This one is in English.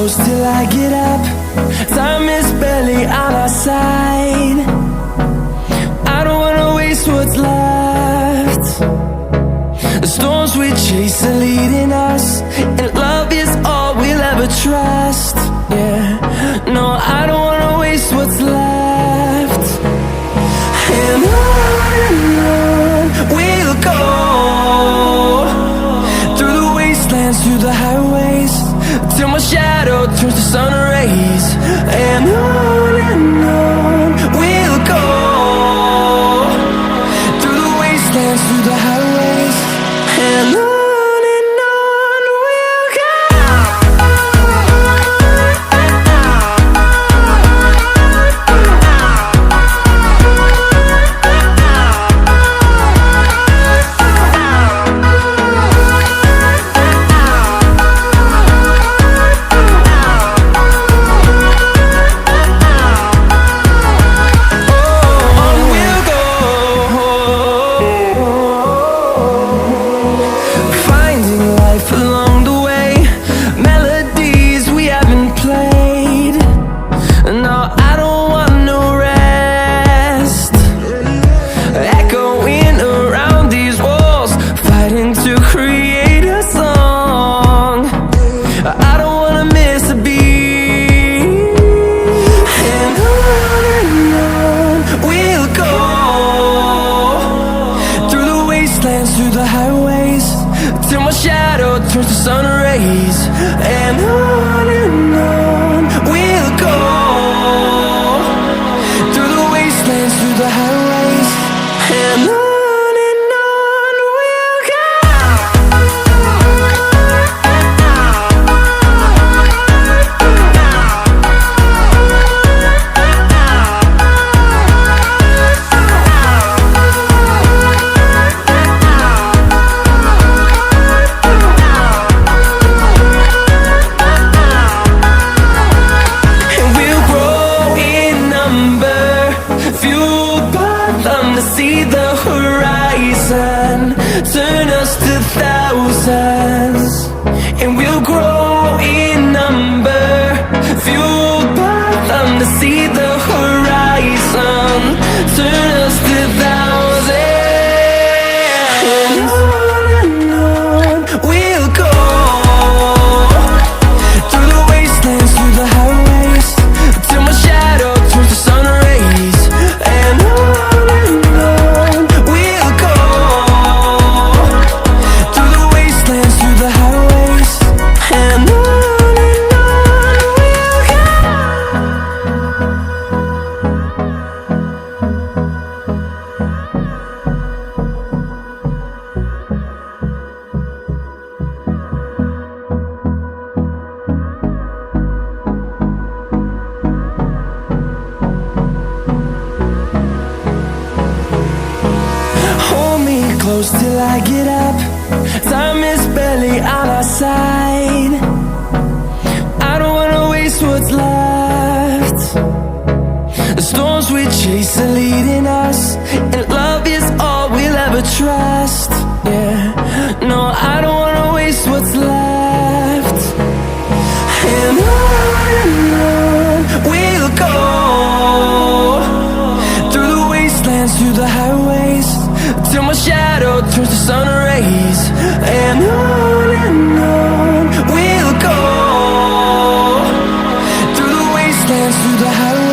close till I get up. Time is barely on our side. I don't wanna waste what's left. The storms we chase are leading us, and love is all we'll ever trust. Yeah, no, I don't wanna waste what's left. And on we'll go, through the wastelands, through the highways, till my shadow turns to sun rays. And on we'll go, through the wastelands, through the highways, and on we'll go. Through the highways, till my shadow turns to sun rays. And on we'll go, through the wastelands, through the highways, and on we'll go. See the horizon, turn us to thousands, and we'll grow in number, fueled by them. To see the horizon, turn us to thousands, and on we'll go, through the wastelands, through the highways, till my shadow turns to sun rays. And close till I get up. Time is barely on our side. I don't wanna waste what's left. The storms we chase are leading us, and love is all we'll ever trust. Yeah, no, I don't wanna waste what's left. And on we'll go, through the wastelands, through the highways, till my shadow turns to sun rays. And on we'll go, through the wastelands, through the highways.